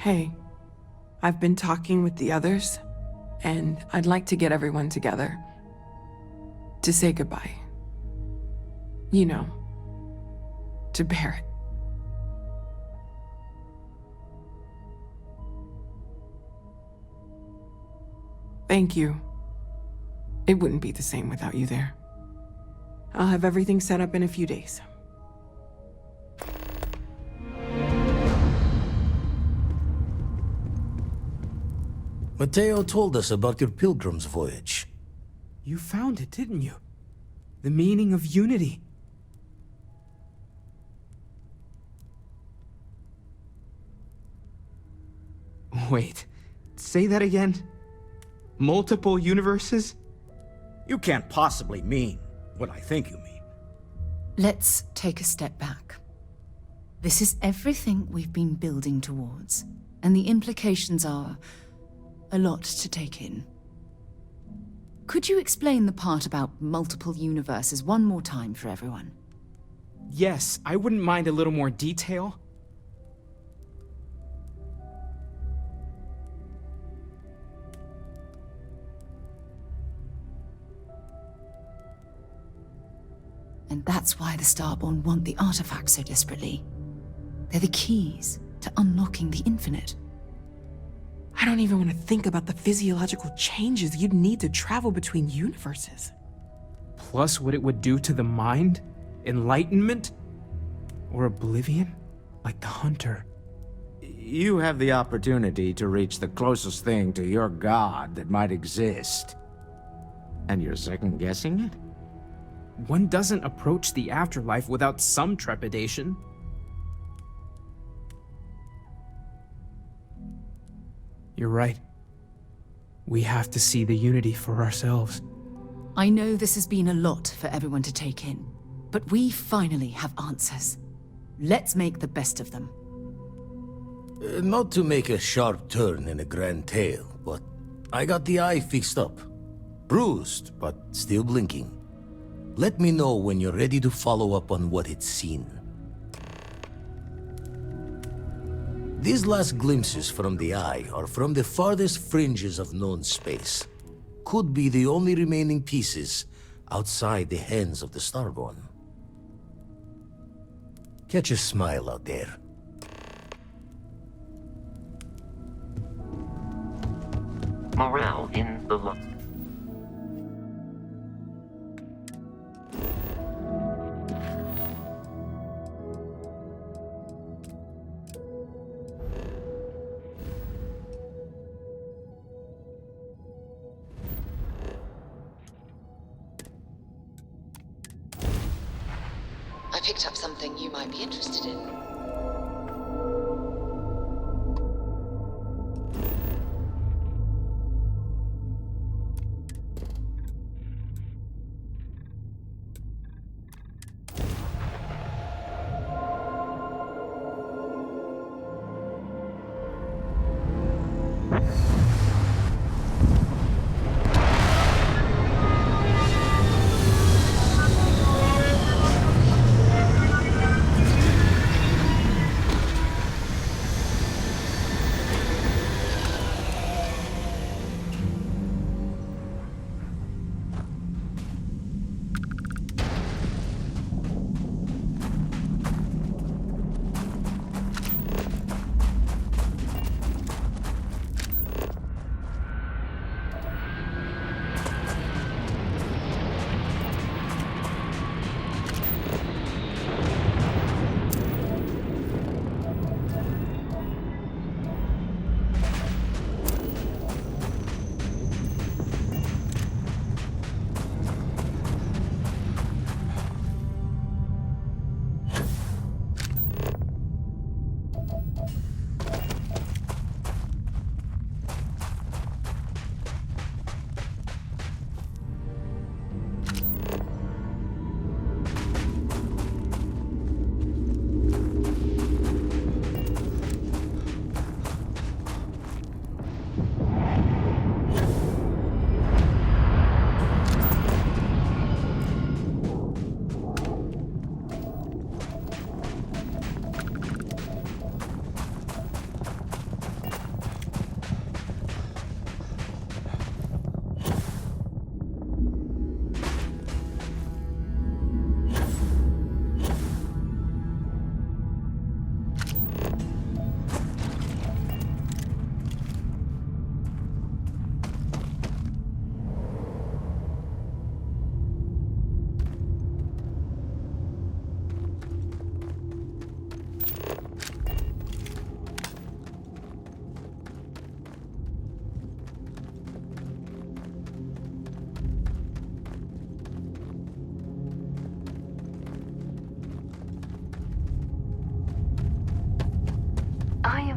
Hey, I've been talking with the others, and I'd like to get everyone together to say goodbye. You know, to Barrett. Thank you. It wouldn't be the same without you there. I'll have everything set up in a few days. Mateo told us about your pilgrim's voyage. You found it, didn't you? The meaning of unity. Wait, say that again? Multiple universes? You can't possibly mean what I think you mean. Let's take a step back. This is everything we've been building towards, and the implications are a lot to take in. Could you explain the part about multiple universes one more time for everyone? Yes, I wouldn't mind a little more detail. And that's why the Starborn want the artifacts so desperately. They're the keys to unlocking the infinite. I don't even want to think about the physiological changes you'd need to travel between universes. Plus what it would do to the mind? Enlightenment? Or oblivion? Like the Hunter. You have the opportunity to reach the closest thing to your god that might exist. And you're second-guessing it? One doesn't approach the afterlife without some trepidation. You're right. We have to see the unity for ourselves. I know this has been a lot for everyone to take in, but we finally have answers. Let's make the best of them. Not to make a sharp turn in a grand tale, but I got the eye fixed up. Bruised, but still blinking. Let me know when you're ready to follow up on what it's seen. These last glimpses from the eye are from the farthest fringes of known space. Could be the only remaining pieces outside the hands of the Starborn. Catch a smile out there. Morale in the low. I picked up something you might be interested in.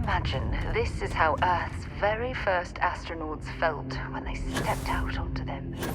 imagine this is how Earth's very first astronauts felt when they stepped out onto their moon.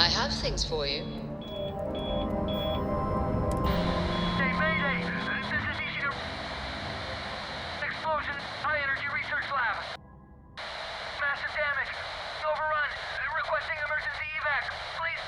I have things for you. Hey, Mayday! This is EC2. Explosion, high energy research lab. Massive damage. Overrun. Requesting emergency evac. Please.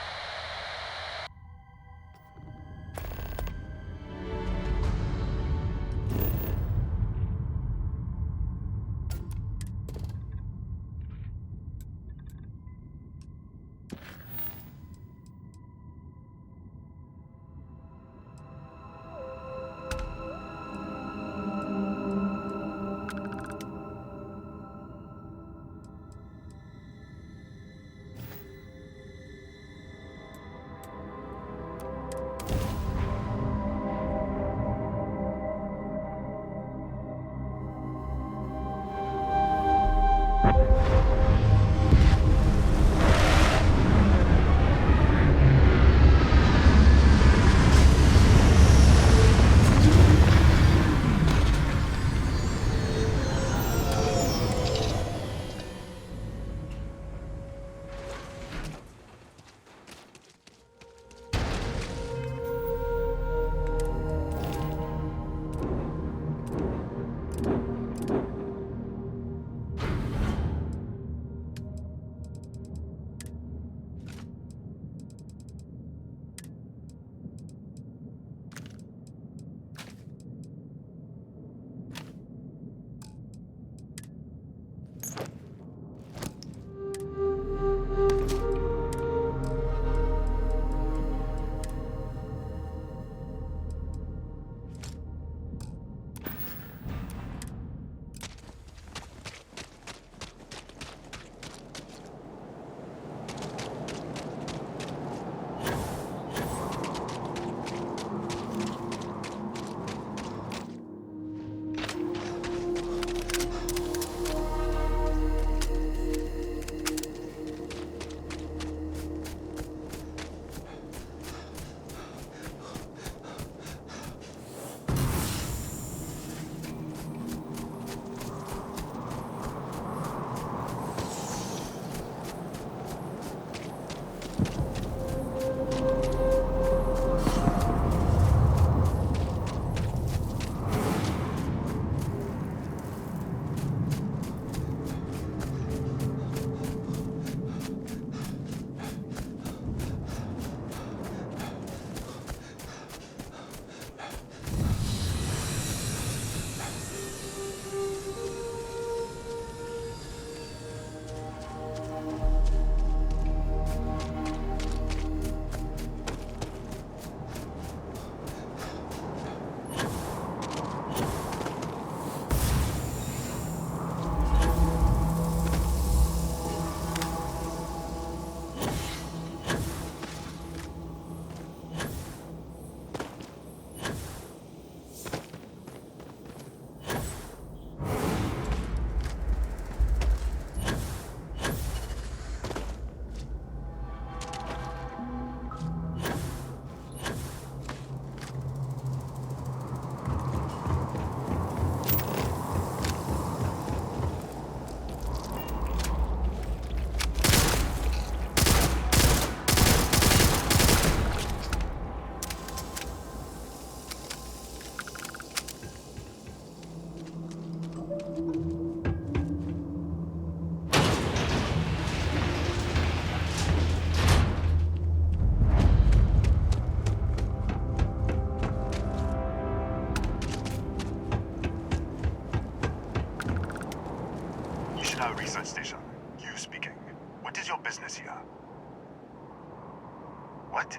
What?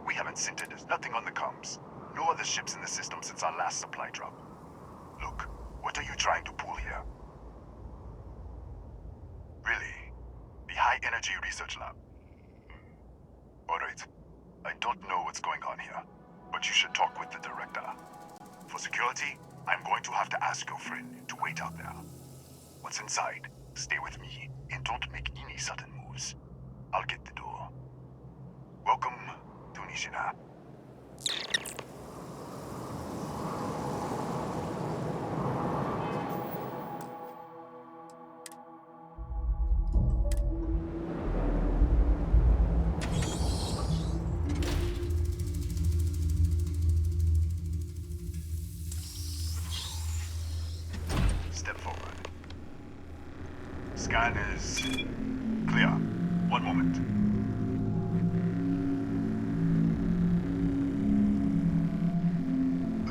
We haven't sent it. There's nothing on the comms. No other ships in the system since our last supply drop. Look, what are you trying to pull here? Really? The High Energy Research Lab? Alright. I don't know what's going on here, but you should talk with the director. For security, I'm going to have to ask your friend to wait out there. Once inside, stay with me and don't make any sudden moves. I'll get the door. Welcome to Nishina. Step forward. Scan is clear. One moment.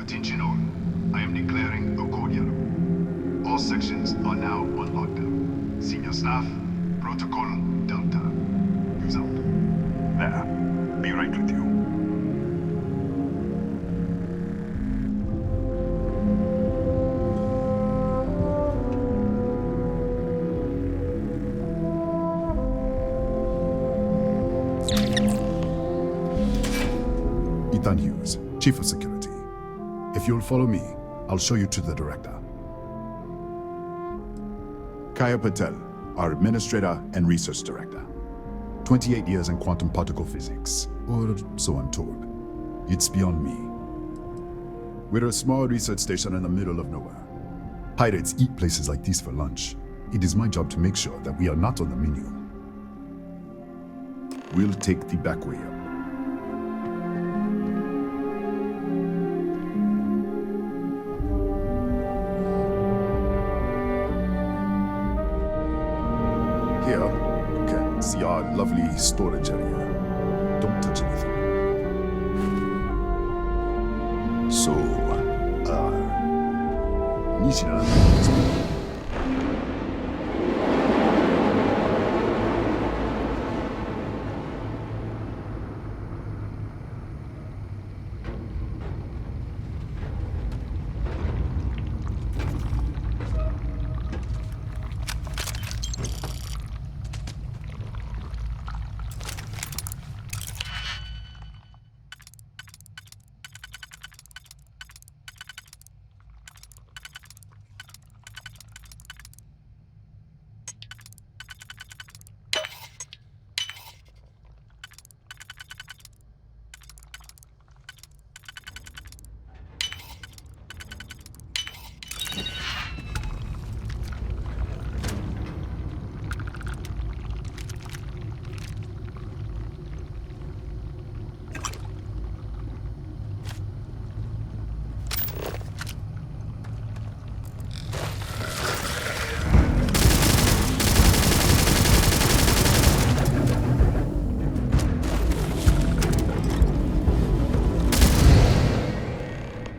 Attention all. I am declaring a code yellow. All sections are now on lockdown. Senior staff, protocol Delta. Use out. There. Be right with you. Ethan Hughes, Chief of Security. If you'll follow me, I'll show you to the director. Kaya Patel, our Administrator and Research Director. 28 years in quantum particle physics, or so I'm told. It's beyond me. We're a small research station in the middle of nowhere. Pirates eat places like these for lunch. It is my job to make sure that we are not on the menu. We'll take the back way up. Here, you can see our lovely storage area. Don't touch anything. So, Nishina is me.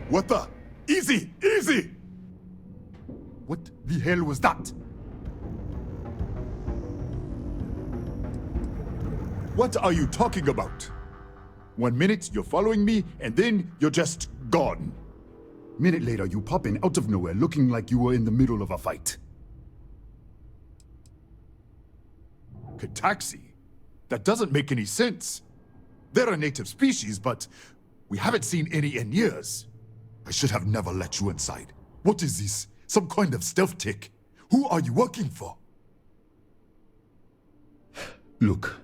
What the? Easy! Easy! What the hell was that? What are you talking about? 1 minute you're following me, and then you're just gone. Minute later, you pop in out of nowhere looking like you were in the middle of a fight. Kataxi? That doesn't make any sense. They're a native species, but we haven't seen any in years. I should have never let you inside. What is this? Some kind of stealth tick? Who are you working for? Look,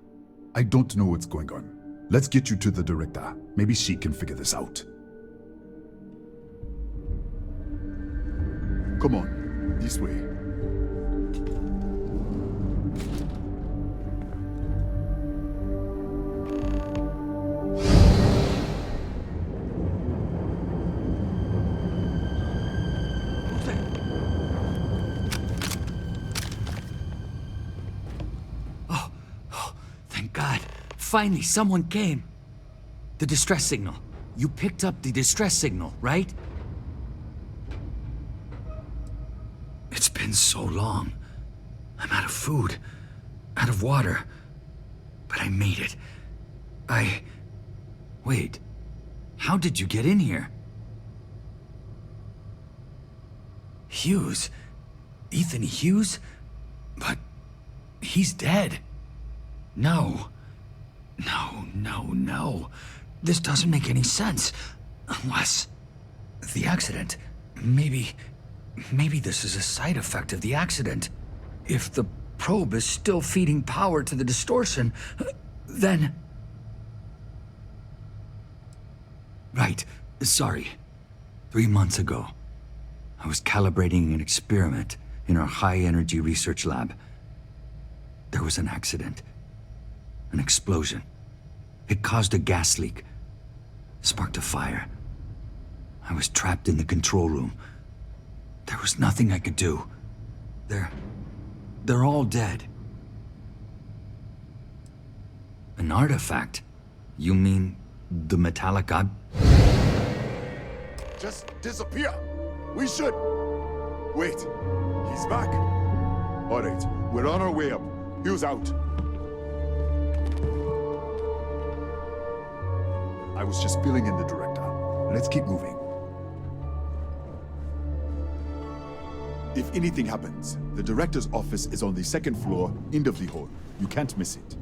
I don't know what's going on. Let's get you to the director. Maybe she can figure this out. Come on, this way. Thank God. Finally, someone came. The distress signal. You picked up the distress signal, right? It's been so long. I'm out of food, out of water. But I made it. Wait, how did you get in here? Hughes? Ethan Hughes? But he's dead. No. No. This doesn't make any sense. Unless... the accident. Maybe this is a side effect of the accident. If the probe is still feeding power to the distortion, then... Right. Sorry. 3 months ago, I was calibrating an experiment in our high-energy research lab. There was an accident. An explosion. It caused a gas leak. Sparked a fire. I was trapped in the control room. There was nothing I could do. They're all dead. An artifact? You mean the metallic Just disappear. We should. Wait. He's back. All right. We're on our way up. Hughes out. I was just filling in the director. Let's keep moving. If anything happens, the director's office is on the second floor, end of the hall. You can't miss it.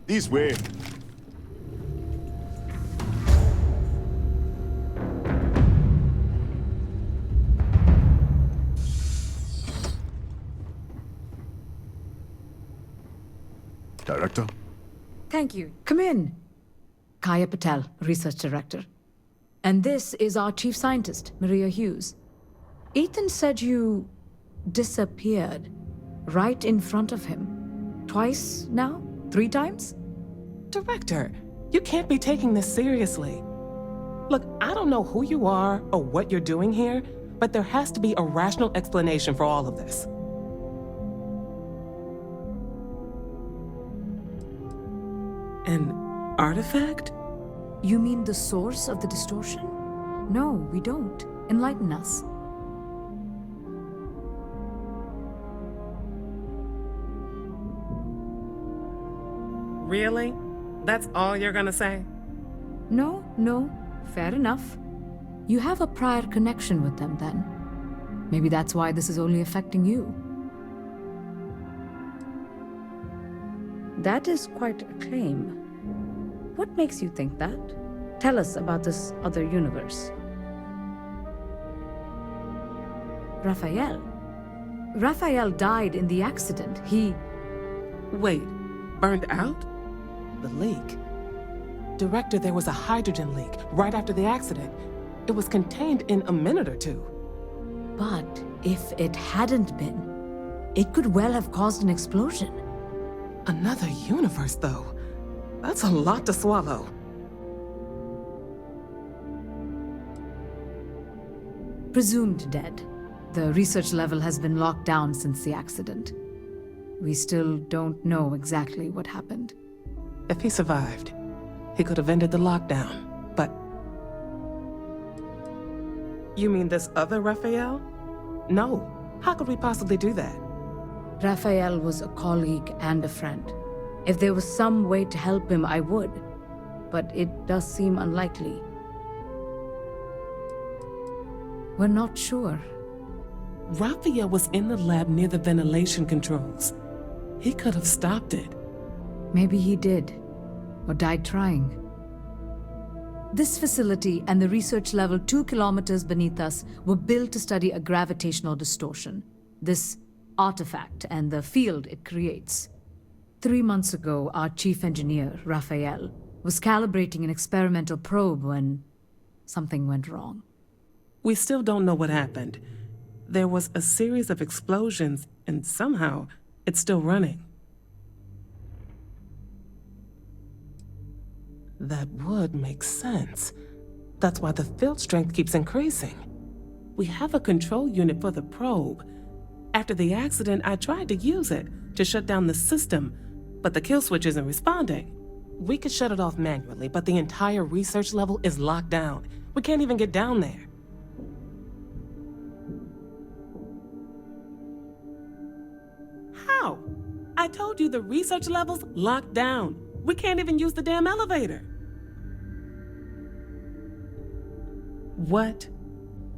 This way. Director? Thank you. Come in. Kaya Patel, Research Director. And this is our Chief Scientist, Maria Hughes. Ethan said you disappeared right in front of him. Twice now? 3 times? Director, you can't be taking this seriously. Look, I don't know who you are or what you're doing here, but there has to be a rational explanation for all of this. An artifact? You mean the source of the distortion? No, we don't. Enlighten us. Really? That's all you're gonna say? No. Fair enough. You have a prior connection with them then. Maybe that's why this is only affecting you. That is quite a claim. What makes you think that? Tell us about this other universe. Raphael. Raphael died in the accident. He... Wait, burned out? The leak. Director, there was a hydrogen leak right after the accident. It was contained in a minute or two. But if it hadn't been, it could well have caused an explosion. Another universe, though. That's a lot to swallow. Presumed dead. The research level has been locked down since the accident. We still don't know exactly what happened. If he survived, he could have ended the lockdown, but... You mean this other Raphael? No. How could we possibly do that? Raphael was a colleague and a friend. If there was some way to help him, I would. But it does seem unlikely. We're not sure. Raphael was in the lab near the ventilation controls. He could have stopped it. Maybe he did, or died trying. This facility and the research level 2 kilometers beneath us were built to study a gravitational distortion, this artifact and the field it creates. 3 months ago, our chief engineer, Raphael, was calibrating an experimental probe when something went wrong. We still don't know what happened. There was a series of explosions, and somehow it's still running. That would make sense. That's why the field strength keeps increasing. We have a control unit for the probe. After the accident, I tried to use it to shut down the system, but the kill switch isn't responding. We could shut it off manually, but the entire research level is locked down. We can't even get down there. How? I told you the research level's locked down. We can't even use the damn elevator. What?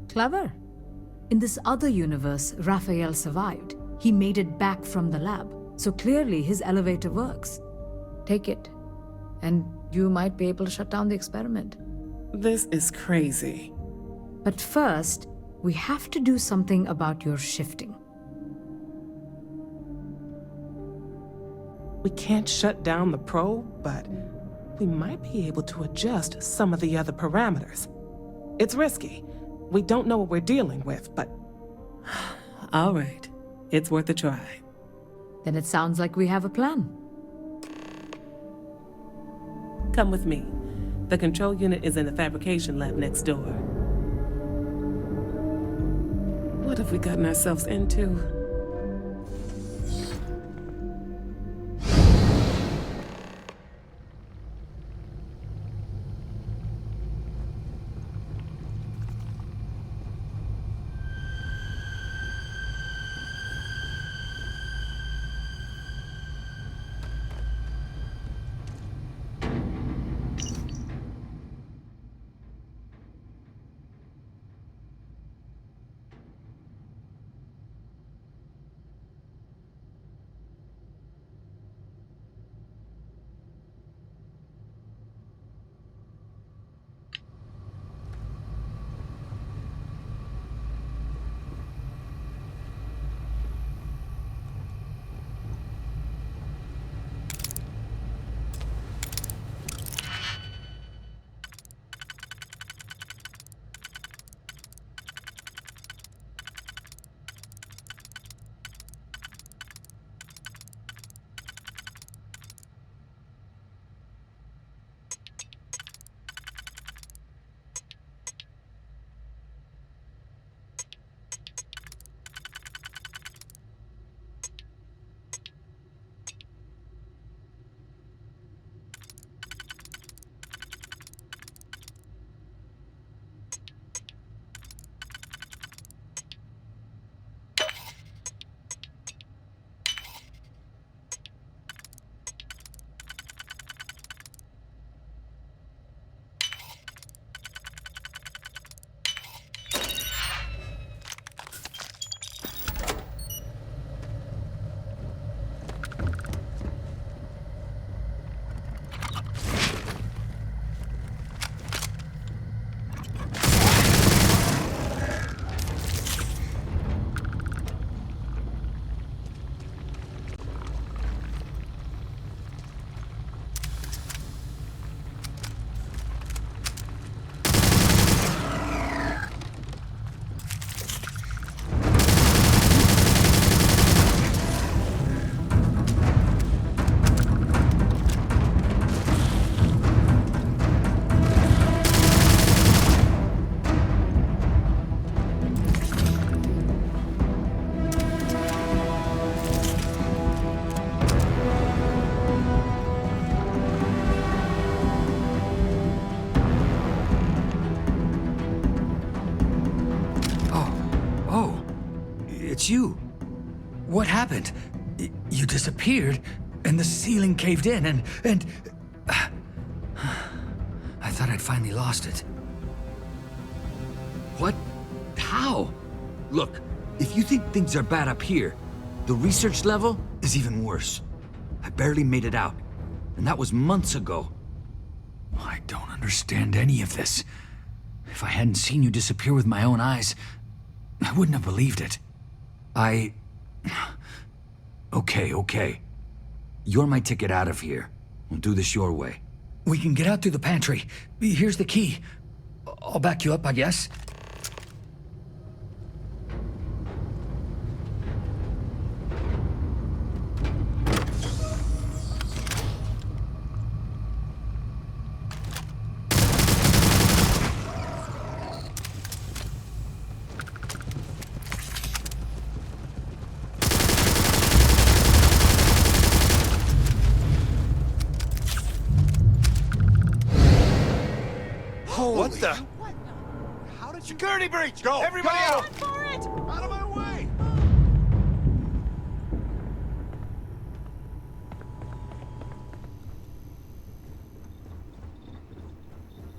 Clever. In this other universe, Raphael survived. He made it back from the lab, so clearly his elevator works. Take it, and you might be able to shut down the experiment. This is crazy. But first, we have to do something about your shifting. We can't shut down the probe, but we might be able to adjust some of the other parameters. It's risky. We don't know what we're dealing with, but... All right. It's worth a try. Then it sounds like we have a plan. Come with me. The control unit is in the fabrication lab next door. What have we gotten ourselves into? It's you. What happened? You disappeared, and the ceiling caved in, and... I thought I'd finally lost it. What? How? Look, if you think things are bad up here, the research level is even worse. I barely made it out, and that was months ago. I don't understand any of this. If I hadn't seen you disappear with my own eyes, I wouldn't have believed it. Okay. You're my ticket out of here. We'll do this your way. We can get out through the pantry. Here's the key. I'll back you up, I guess. the? How did security breach? Go! Everybody out! Out of my way!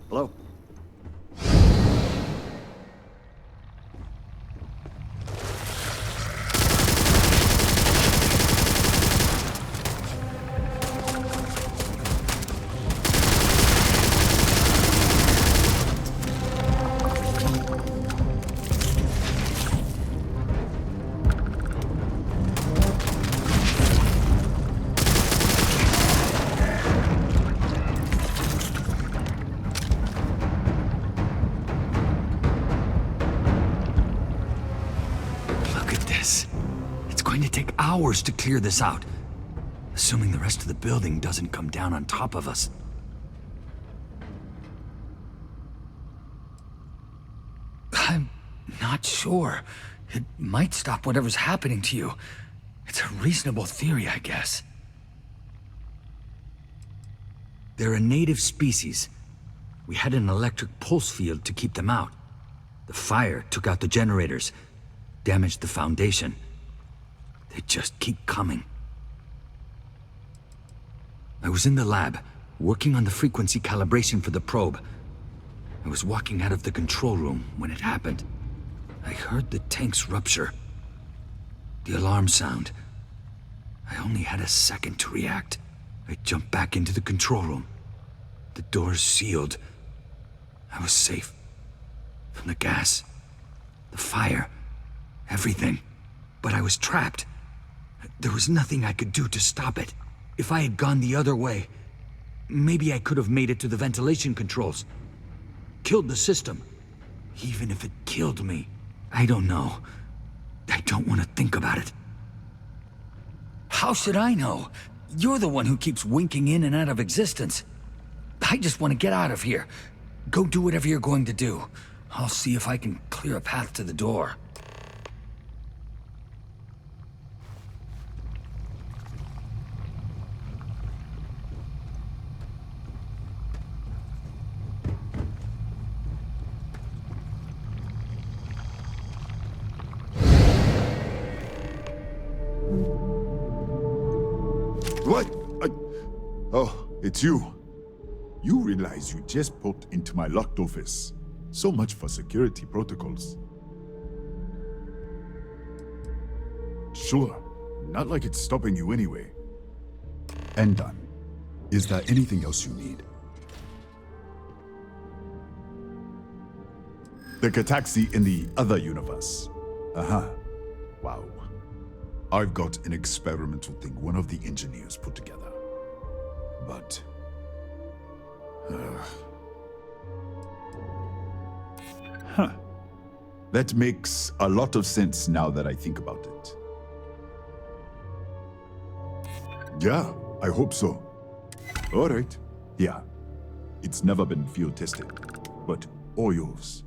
Hello? Hours to clear this out, assuming the rest of the building doesn't come down on top of us. I'm not sure. It might stop whatever's happening to you. It's a reasonable theory, I guess. They're a native species. We had an electric pulse field to keep them out. The fire took out the generators, damaged the foundation. They just keep coming. I was in the lab, working on the frequency calibration for the probe. I was walking out of the control room when it happened. I heard the tanks rupture. The alarm sound. I only had a second to react. I jumped back into the control room. The doors sealed. I was safe. From the gas, the fire, everything. But I was trapped. There was nothing I could do to stop it. If I had gone the other way, maybe I could have made it to the ventilation controls. Killed the system. Even if it killed me, I don't know. I don't want to think about it. How should I know? You're the one who keeps winking in and out of existence. I just want to get out of here. Go do whatever you're going to do. I'll see if I can clear a path to the door. What? Oh, it's you. You realize you just poked into my locked office. So much for security protocols. Sure, not like it's stopping you anyway. And done. Is there anything else you need? The Cataxi in the other universe. Uh-huh. Wow. I've got an experimental thing one of the engineers put together. But... Huh. That makes a lot of sense now that I think about it. Yeah, I hope so. All right. Yeah. It's never been field tested, but all yours.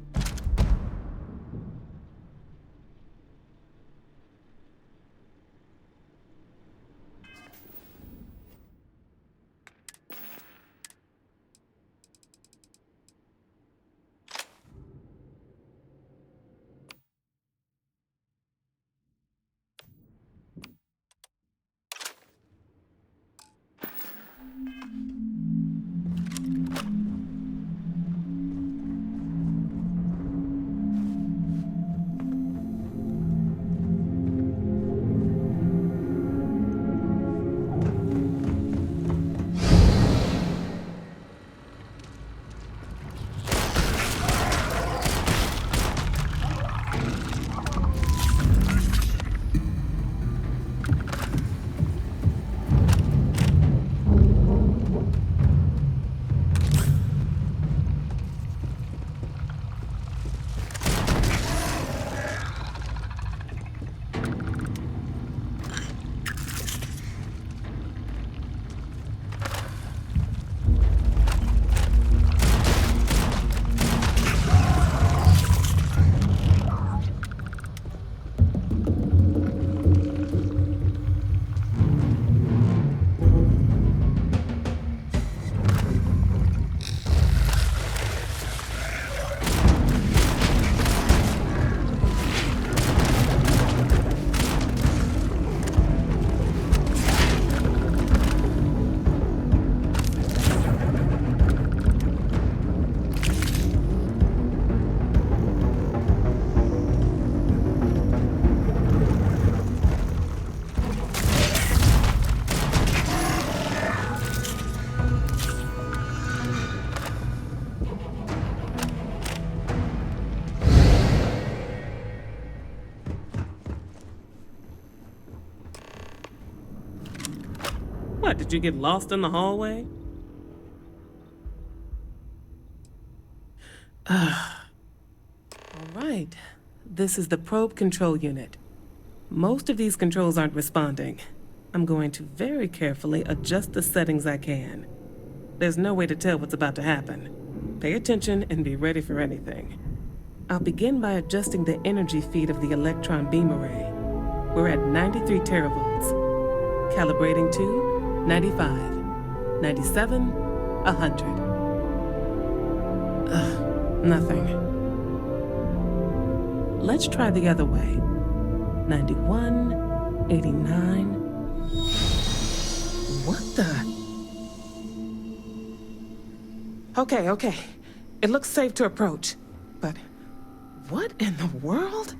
What, did you get lost in the hallway? All right. This is the probe control unit. Most of these controls aren't responding. I'm going to very carefully adjust the settings I can. There's no way to tell what's about to happen. Pay attention and be ready for anything. I'll begin by adjusting the energy feed of the electron beam array. We're at 93 teravolts. Calibrating to 95, 97, 100. Nothing. Let's try the other way. 91, 89. What the? Okay. It looks safe to approach. But what in the world?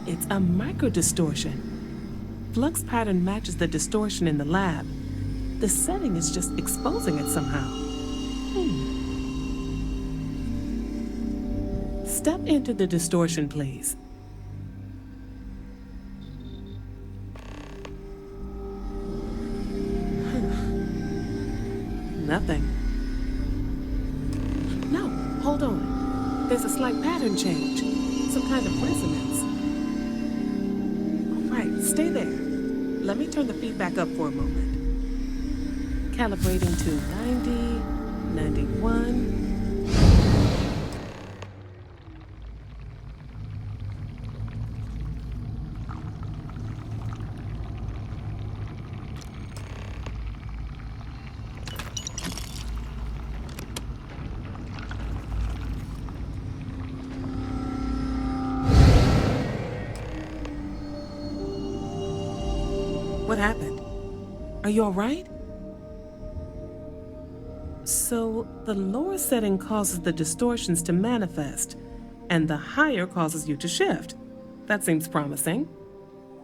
It's a microdistortion. Flux pattern matches the distortion in the lab. The setting is just exposing it somehow. Step into the distortion, please. Nothing. No, hold on. There's a slight pattern change. Some kind of resonance. All right, stay there. Let me turn the feedback up for a moment. Calibrating to 90, 91. What happened? Are you all right? So, the lower setting causes the distortions to manifest, and the higher causes you to shift. That seems promising.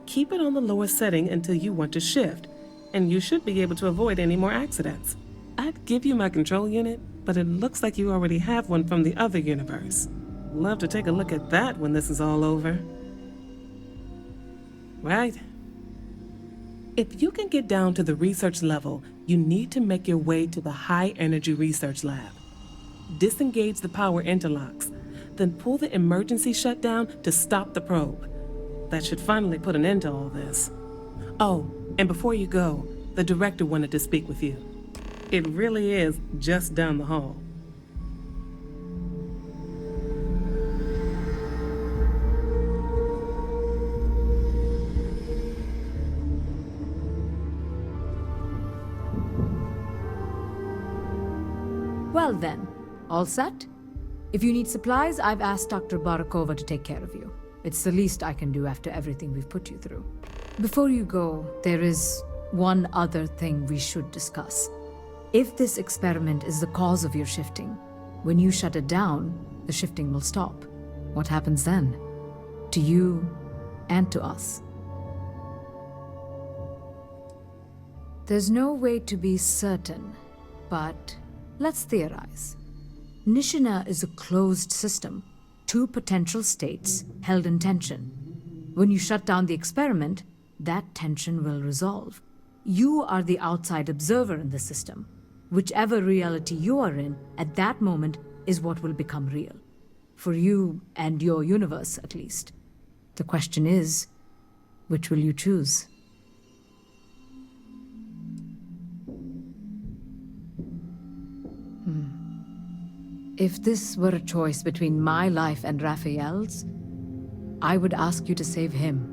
Keep it on the lower setting until you want to shift, and you should be able to avoid any more accidents. I'd give you my control unit, but it looks like you already have one from the other universe. Love to take a look at that when this is all over. Right? If you can get down to the research level, you need to make your way to the high-energy research lab. Disengage the power interlocks, then pull the emergency shutdown to stop the probe. That should finally put an end to all this. Oh, and before you go, the director wanted to speak with you. It really is just down the hall. Well then, all set? If you need supplies, I've asked Dr. Barakova to take care of you. It's the least I can do after everything we've put you through. Before you go, there is one other thing we should discuss. If this experiment is the cause of your shifting, when you shut it down, the shifting will stop. What happens then? To you and to us. There's no way to be certain, but let's theorize. Nishina is a closed system, two potential states held in tension. When you shut down the experiment, that tension will resolve. You are the outside observer in the system. Whichever reality you are in at that moment is what will become real. For you and your universe, at least. The question is, which will you choose? If this were a choice between my life and Raphael's, I would ask you to save him.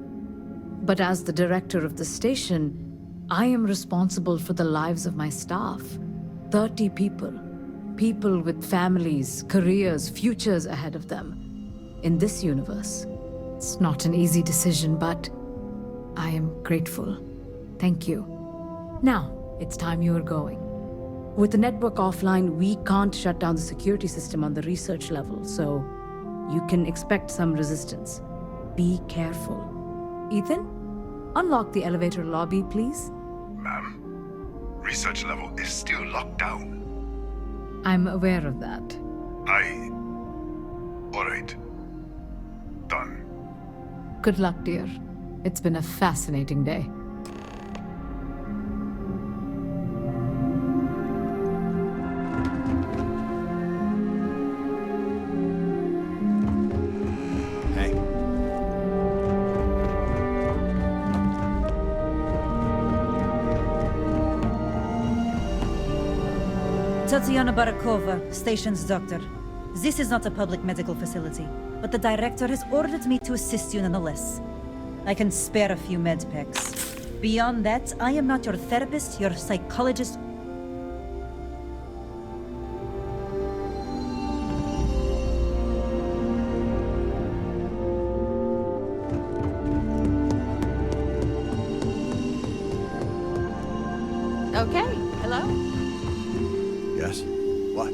But as the director of the station, I am responsible for the lives of my staff. 30 people. People with families, careers, futures ahead of them. In this universe. It's not an easy decision, but I am grateful. Thank you. Now, it's time you are going. With the network offline, we can't shut down the security system on the research level, so you can expect some resistance. Be careful. Ethan, unlock the elevator lobby, please. Ma'am, research level is still locked down. I'm aware of that. Alright. Done. Good luck, dear. It's been a fascinating day. Hey. Tatiana Barakova, station's doctor. This is not a public medical facility, but the director has ordered me to assist you nonetheless. I can spare a few med packs. Beyond that, I am not your therapist, your psychologist. Okay, hello? Yes? What?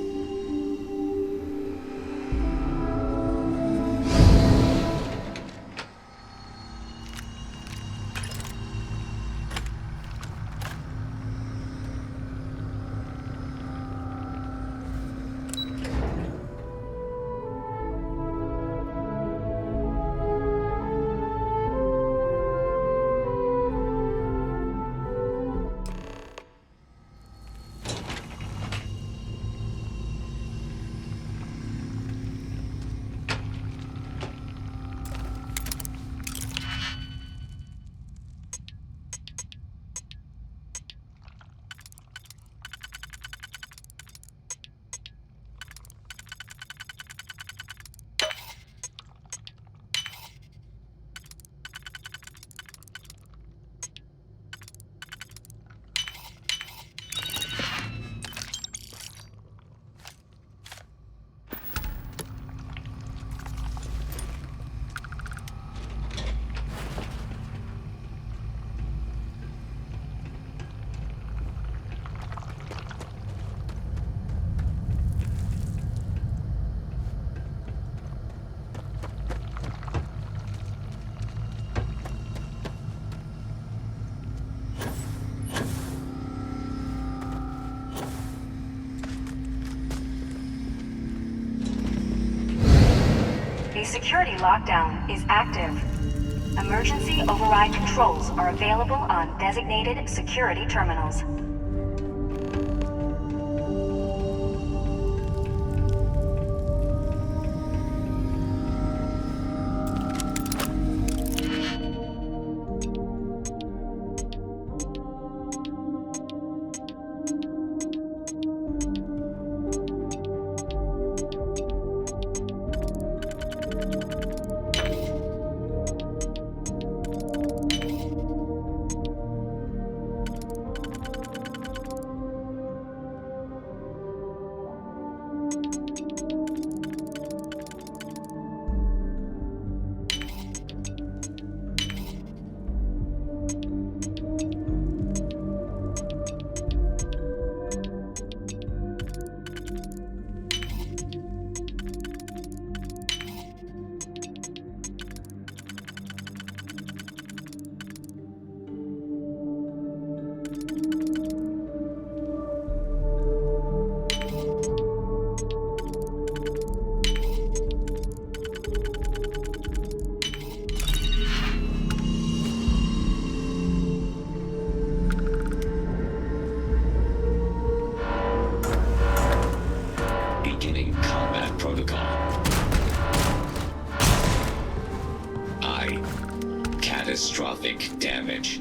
The security lockdown is active. Emergency override controls are available on designated security terminals. Beginning combat protocol. Catastrophic damage.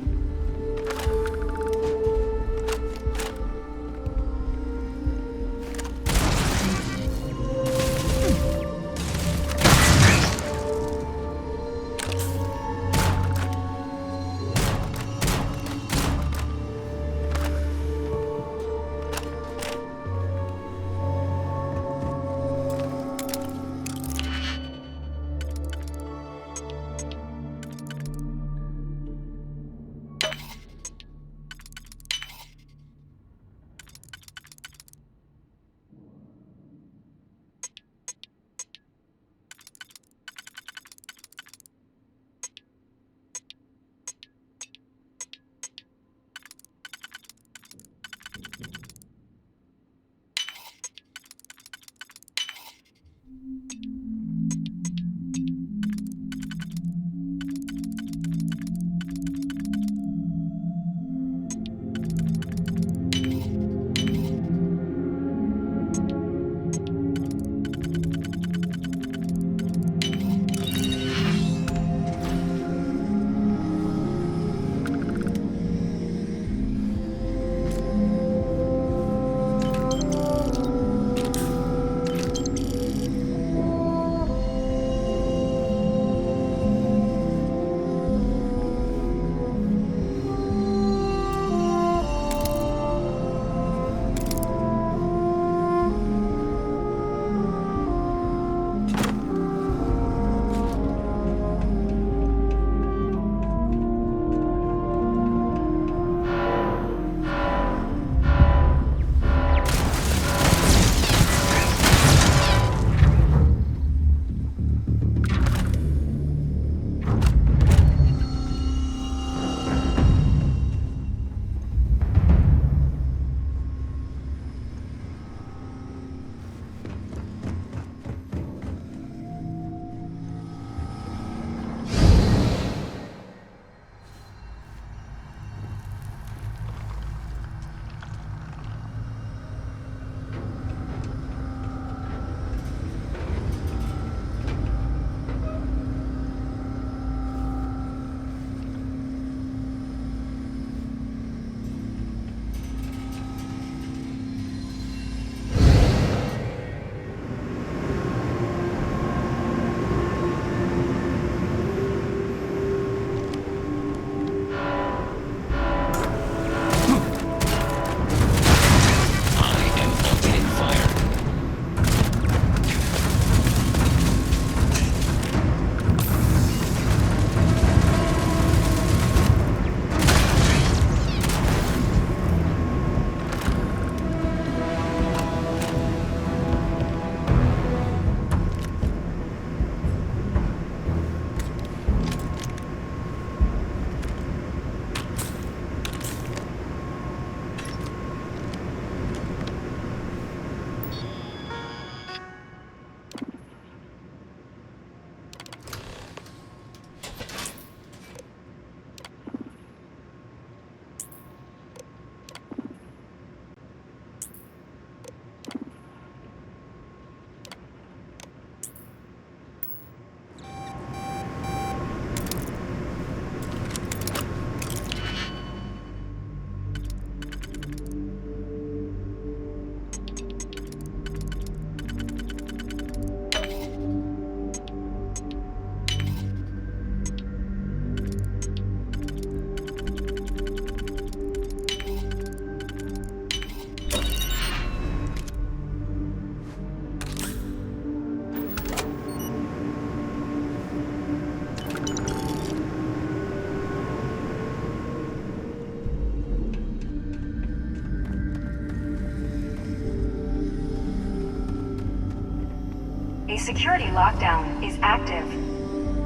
A security lockdown is active.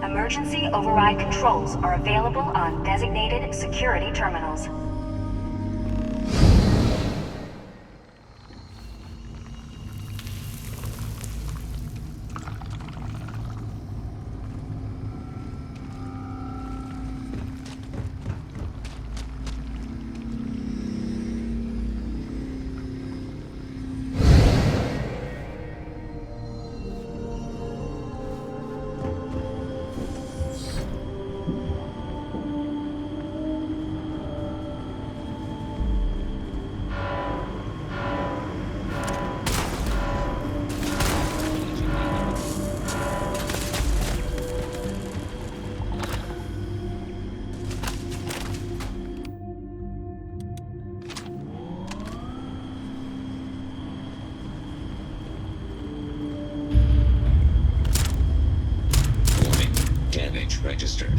Emergency override controls are available on designated security terminals. Damage registered.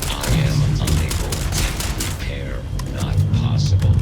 I am unable. Repair not possible.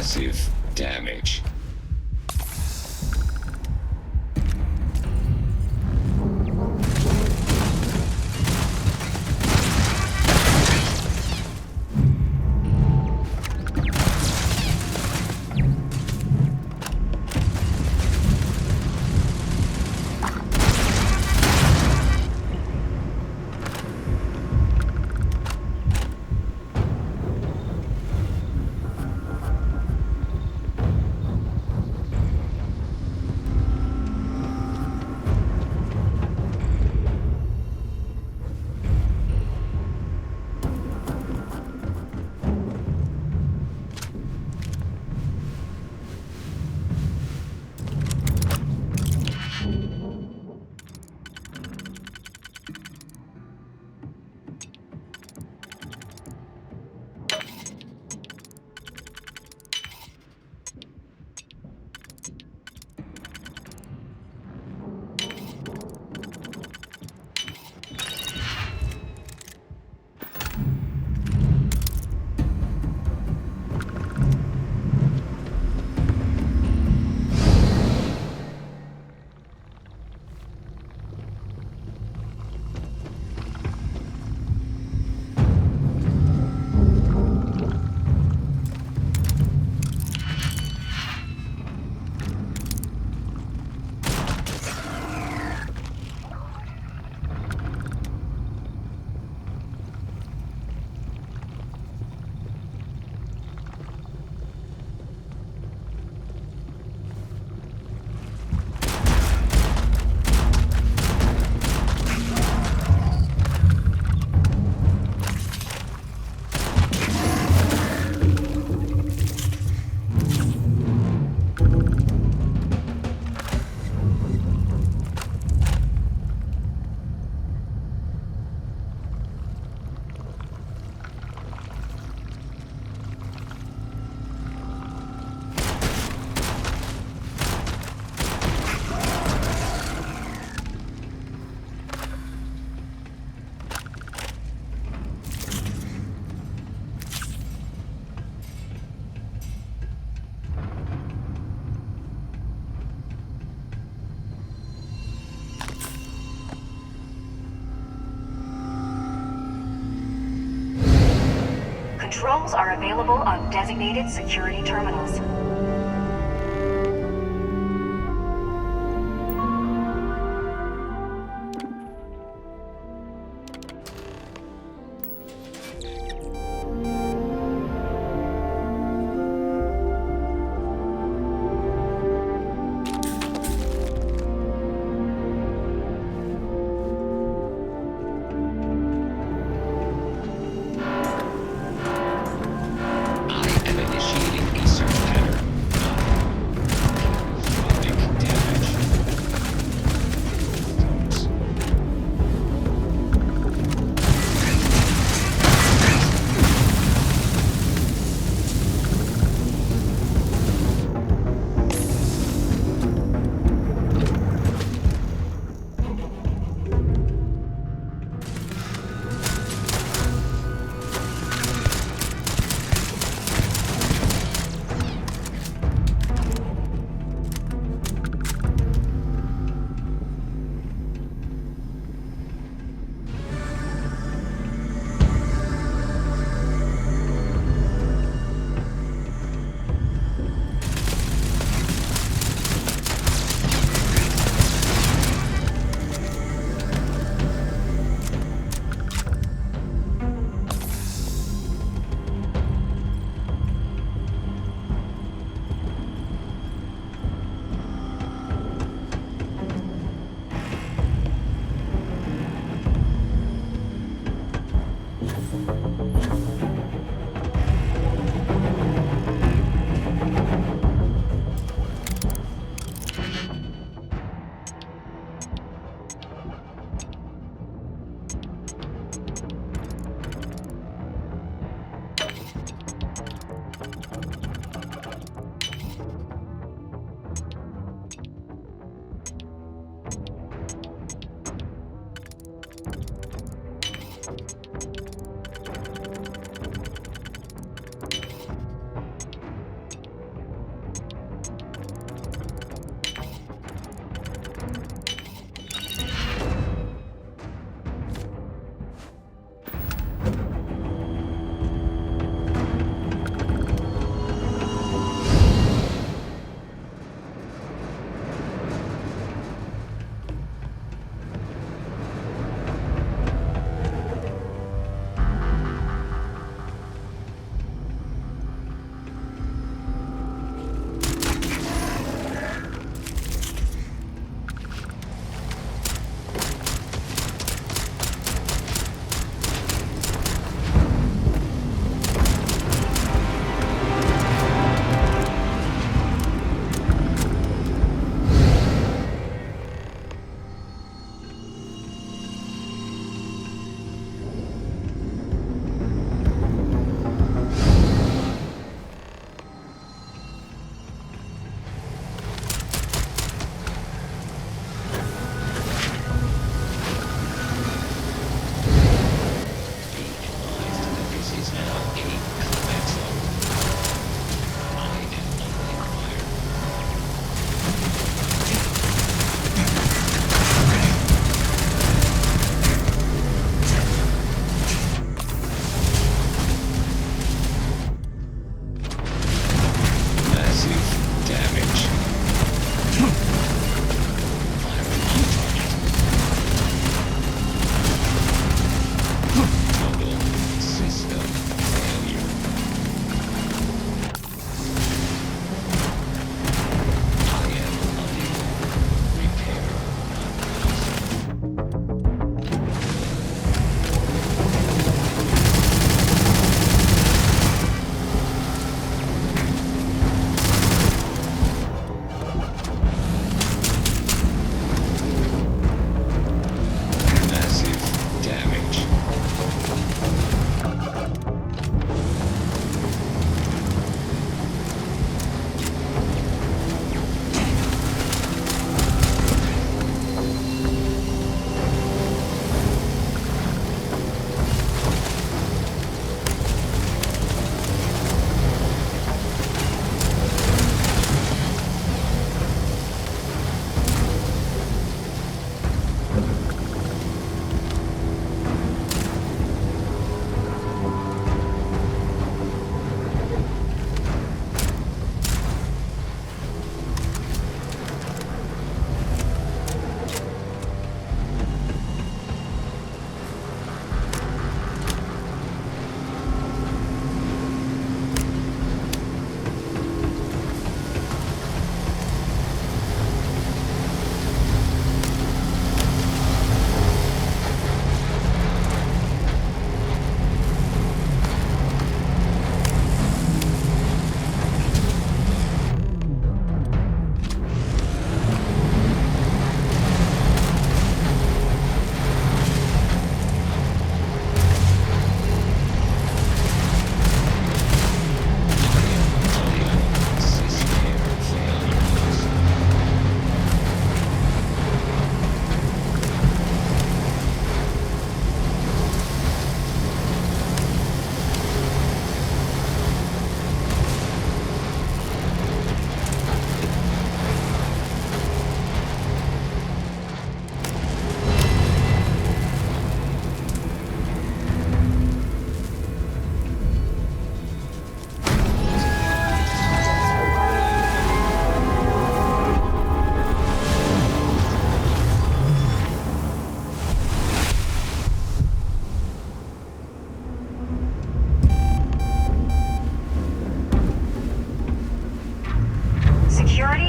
massive damage. Controls are available on designated security terminals. I am initiating a search pattern.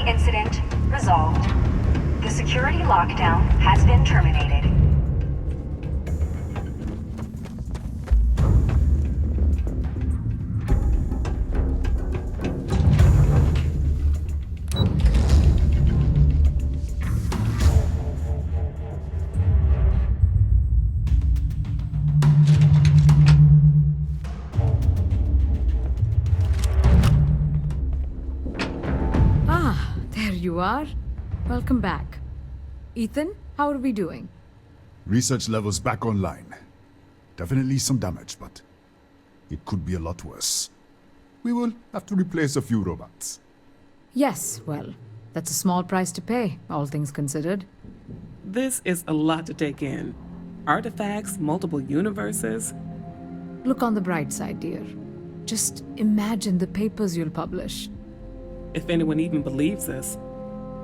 incident resolved. The security lockdown has been terminated. There you are. Welcome back. Ethan, how are we doing? Research levels back online. Definitely some damage, but it could be a lot worse. We will have to replace a few robots. Yes, well, that's a small price to pay, all things considered. This is a lot to take in. Artifacts, multiple universes. Look on the bright side, dear. Just imagine the papers you'll publish. If anyone even believes us.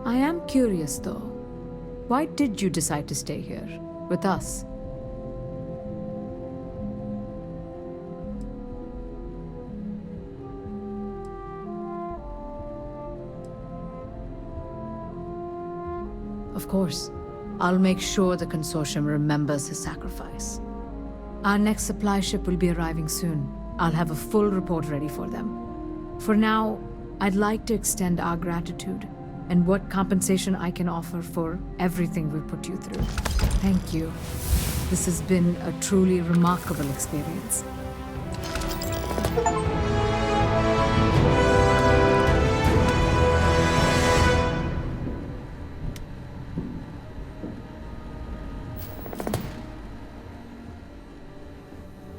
I am curious, though. Why did you decide to stay here, with us? Of course. I'll make sure the consortium remembers his sacrifice. Our next supply ship will be arriving soon. I'll have a full report ready for them. For now, I'd like to extend our gratitude and what compensation I can offer for everything we've put you through. Thank you. This has been a truly remarkable experience.